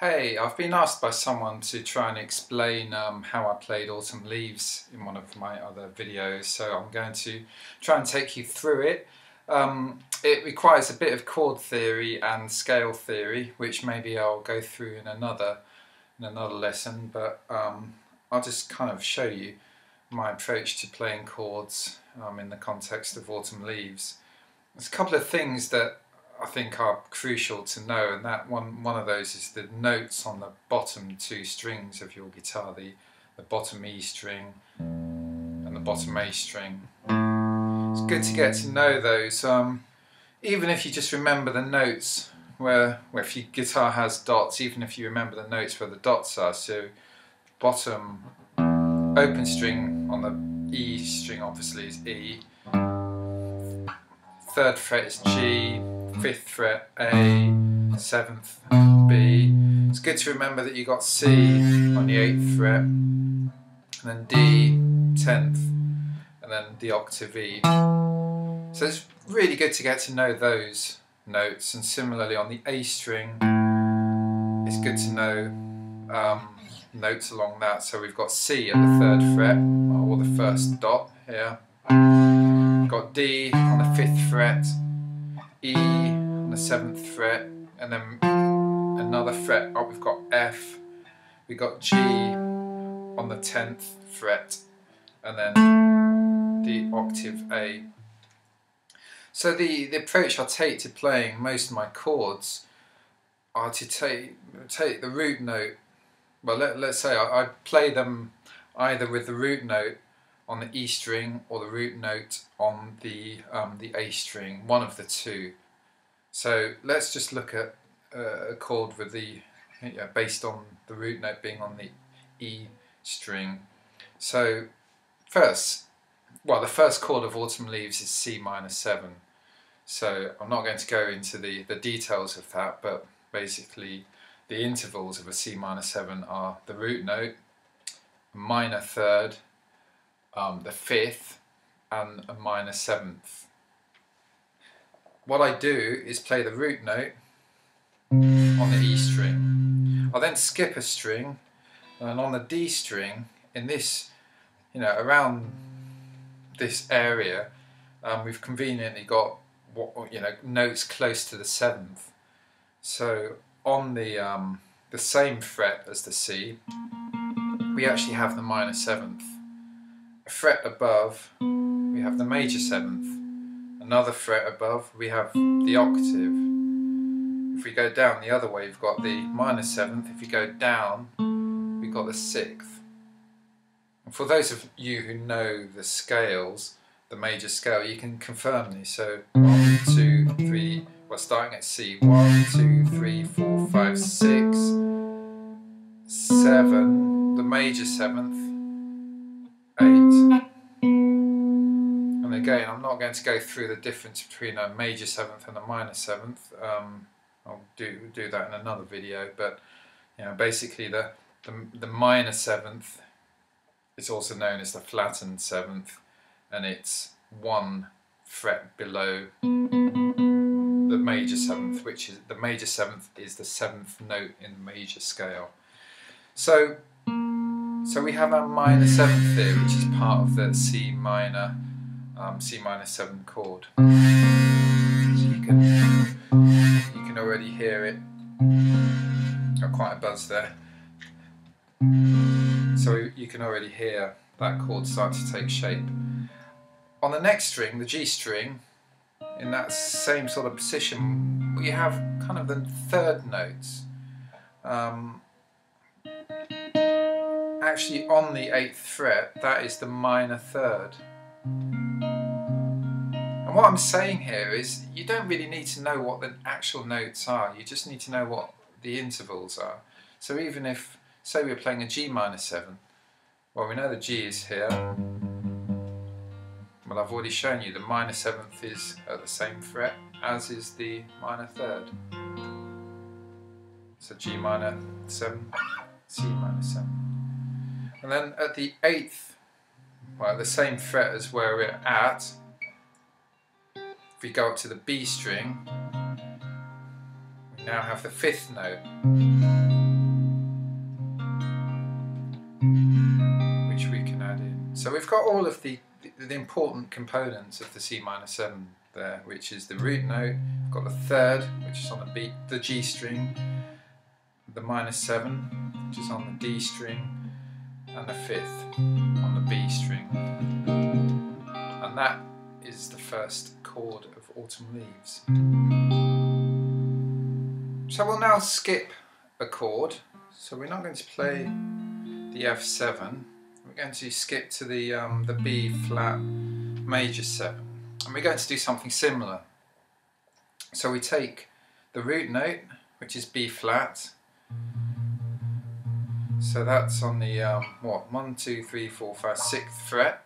Hey, I've been asked by someone to try and explain how I played Autumn Leaves in one of my other videos, so I'm going to try and take you through it. It requires a bit of chord theory and scale theory, which maybe I'll go through in another lesson, but I'll just kind of show you my approach to playing chords in the context of Autumn Leaves. There's a couple of things that I think are crucial to know, and that one of those is the notes on the bottom two strings of your guitar, the bottom E string and the bottom A string. It's good to get to know those, even if you just remember the notes where if your guitar has dots, even if you remember the notes where the dots are. So bottom open string on the E string obviously is E, 3rd fret is G, 5th fret A, 7th B. It's good to remember that you got C on the 8th fret, and then D, 10th, and then the octave E. So it's really good to get to know those notes, and similarly on the A string, it's good to know notes along that. So we've got C at the 3rd fret, or the first dot here. We've got D on the 5th fret, E on the 7th fret, and then another fret up we've got F, we've got G on the 10th fret, and then the octave A. So the approach I take to playing most of my chords are to take the root note. Well, let's say I play them either with the root note on the E string or the root note on the A string, one of the two. So let's just look at a chord with based on the root note being on the E string. So the first chord of Autumn Leaves is C minor 7. So I'm not going to go into the details of that, but basically the intervals of a C minor 7 are the root note, a minor 3rd, the 5th, and a minor 7th. What I do is play the root note on the E string. I'll then skip a string, and on the D string, in this, around this area, we've conveniently got notes close to the 7th. So on the same fret as the C, we actually have the minor 7th. A fret above, we have the major 7th. Another fret above, we have the octave. If we go down the other way, we've got the minor 7th. If you go down, we've got the 6th. And for those of you who know the scales, the major scale, you can confirm these. So 1, 2, 3, we're starting at C. 1, 2, 3, 4, 5, 6, 7, the major 7th, 8. And again, I'm not going to go through the difference between a major 7th and a minor 7th. I'll do that in another video. But basically the minor 7th is also known as the flattened 7th, and it's 1 fret below the major 7th, which is the major 7th is the 7th note in the major scale. So we have our minor 7th there, which is part of the C minor 7 chord. So you can already hear it. Got quite a buzz there. So you can already hear that chord start to take shape. On the next string, the G string, in that same sort of position, we have kind of the 3rd notes. Actually, on the 8th fret, that is the minor 3rd. And what I'm saying here is, you don't really need to know what the actual notes are, you just need to know what the intervals are. So even if, say we're playing a G minor 7, well, we know the G is here. Well, I've already shown you the minor 7th is at the same fret as is the minor 3rd. So G minor 7, C minor 7. And then at the 8th, the same fret as where we're at, if we go up to the B string, we now have the 5th note. got all of the important components of the C minor 7 there, which is the root note. We've got the third, which is on the G string, the minor 7, which is on the D string, and the fifth on the B string. And that is the first chord of Autumn Leaves. So we'll now skip a chord. So we're not going to play the F7. We're going to skip to the B flat major 7. And we're going to do something similar. So we take the root note, which is B flat. So that's on the 1, 2, 3, 4, 5, 6th fret.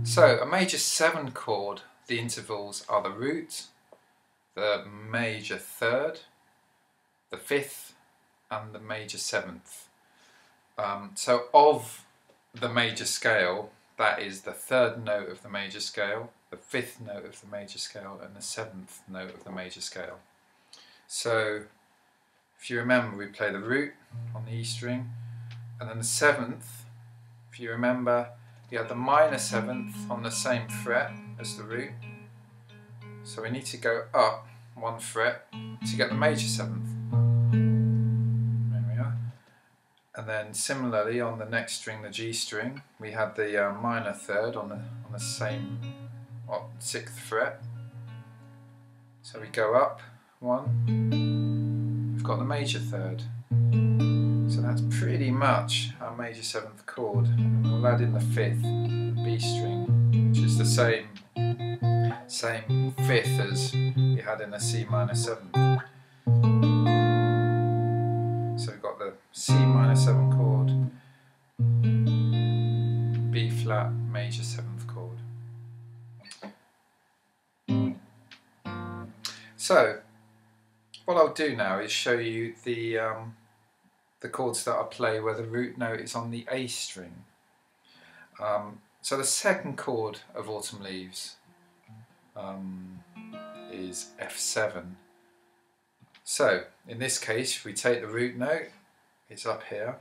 So a major 7 chord, the intervals are the root, the major 3rd, the 5th, and the major 7th. So of the major scale, that is the 3rd note of the major scale, the 5th note of the major scale, and the 7th note of the major scale. So if you remember, we play the root on the E string, and then the 7th, if you remember, we had the minor 7th on the same fret as the root. So we need to go up 1 fret to get the major 7th. There we are. And then similarly on the next string, the G string, we had the minor 3rd on the same 6th fret. So we go up 1. We've got the major 3rd. So that's pretty much our major 7th chord. And we'll add in the 5th, the B string, which is the same 5th as we had in the C minor 7. So we've got the C minor 7 chord, B flat major 7th chord. So what I'll do now is show you the chords that I play where the root note is on the A string. So the second chord of Autumn Leaves is F7. So in this case we take the root note, it's up here,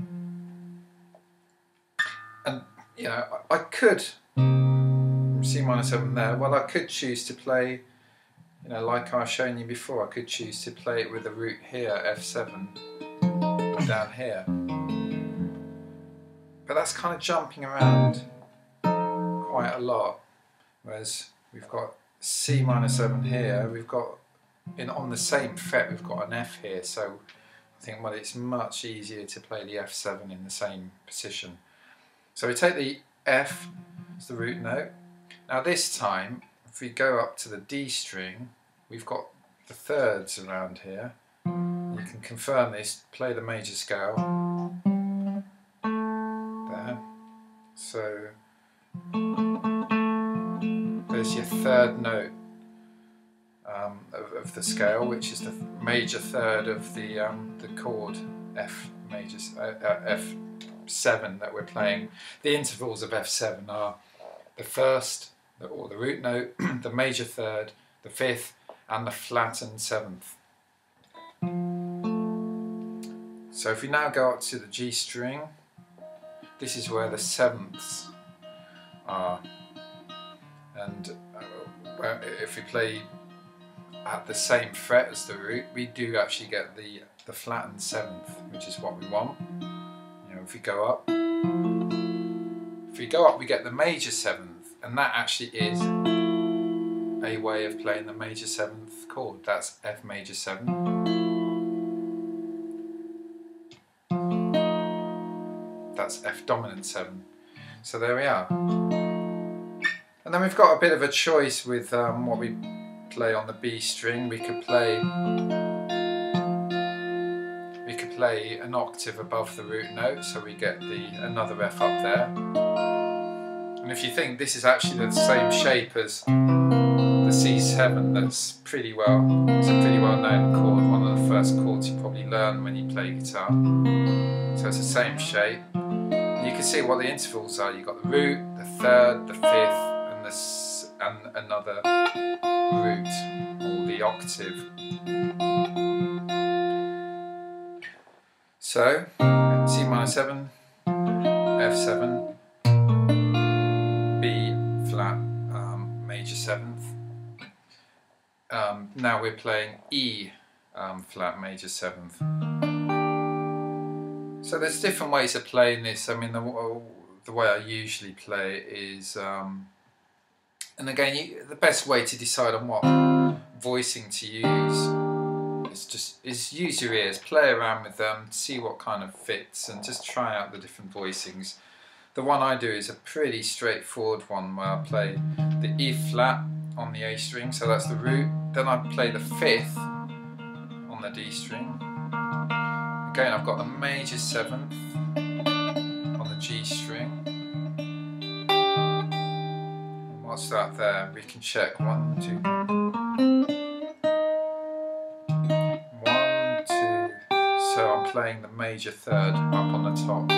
and you know, I could C minor 7 there, well I could choose to play, you know, like I've shown you before, I could choose to play it with the root here, F7, down here. But that's kind of jumping around quite a lot, whereas we've got C minor 7 here, we've got on the same fret we've got an F here, so I think, well, it's much easier to play the F7 in the same position. So we take the F as the root note. Now this time, if we go up to the D string, we've got the thirds around here. You can confirm this, play the major scale there. So there's your 3rd note of the scale, which is the major 3rd of the chord F major F7 that we're playing. The intervals of F7 are the 1st, or the root note, the major 3rd, the 5th, and the flattened 7th. So if we now go up to the G string, this is where the 7ths are, and if we play at the same fret as the root, we do actually get the flattened 7th, which is what we want. You know, if we go up, we get the major 7th, and that actually is a way of playing the major 7th chord. That's F major 7. That's F dominant 7. So there we are. And then we've got a bit of a choice with what we play on the B string. We could play an octave above the root note, so we get another F up there. And if you think, this is actually the same shape as the C7, that's pretty well, it's a pretty well known chord, one of the first chords you probably learn when you play guitar. So it's the same shape. And you can see what the intervals are. You've got the root, the 3rd, the 5th, and another root, or the octave. So C minor 7, F7, B flat major 7th. Now we're playing E flat major 7th. So there's different ways of playing this. I mean, the way I usually play it is, and again, the best way to decide on what voicing to use is use your ears, play around with them, see what kind of fits, and just try out the different voicings. The one I do is a pretty straightforward one where I play the E flat on the A string, so that's the root. Then I play the 5th on the D string. Again, I've got the major 7th on the G string. And what's that there? We can check 1, 2. 1, 2. So I'm playing the major 3rd up on the top.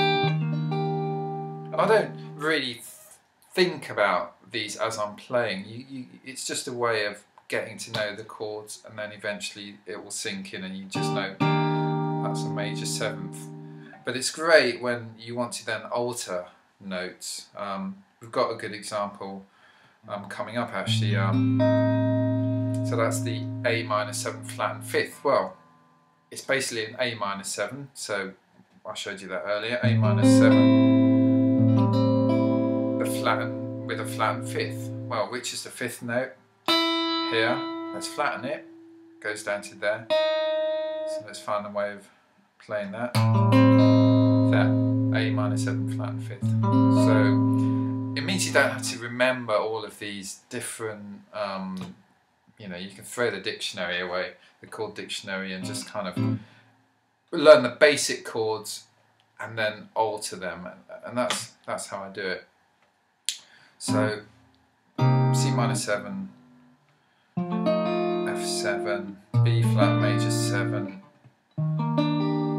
And I don't really think about these as I'm playing. It's just a way of getting to know the chords, and then eventually it will sink in and you just know that's a major 7th. But it's great when you want to then alter notes. We've got a good example coming up actually. So that's the A minor 7 flat and 5th. Well, it's basically an A minor 7, so I showed you that earlier. A minor 7, the flattened with a flattened 5th. Well, which is the 5th note? Here. Let's flatten it. Goes down to there. So let's find a way of playing that. There. A minor 7 flat and 5th. So it means you don't have to remember all of these different. You know, you can throw the dictionary away, the chord dictionary, and just kind of learn the basic chords and then alter them, and that's how I do it. So C minor 7, F7, B flat major 7,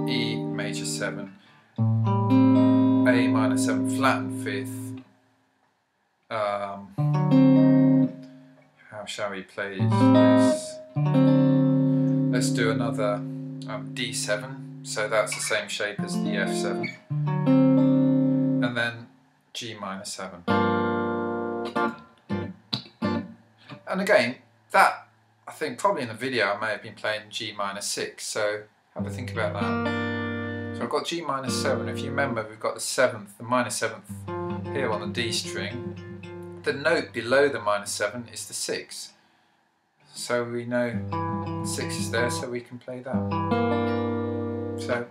E major 7, A minor 7 flat and 5th. How shall we play this? Let's do another D7, so that's the same shape as the F7, and then G minor 7. And again, that, I think probably in the video I may have been playing G minor 6, so have a think about that. So I've got G minor 7, if you remember we've got the 7th, the minor 7th here on the D string. The note below the minor 7 is the 6. So we know 6 is there, so we can play that. So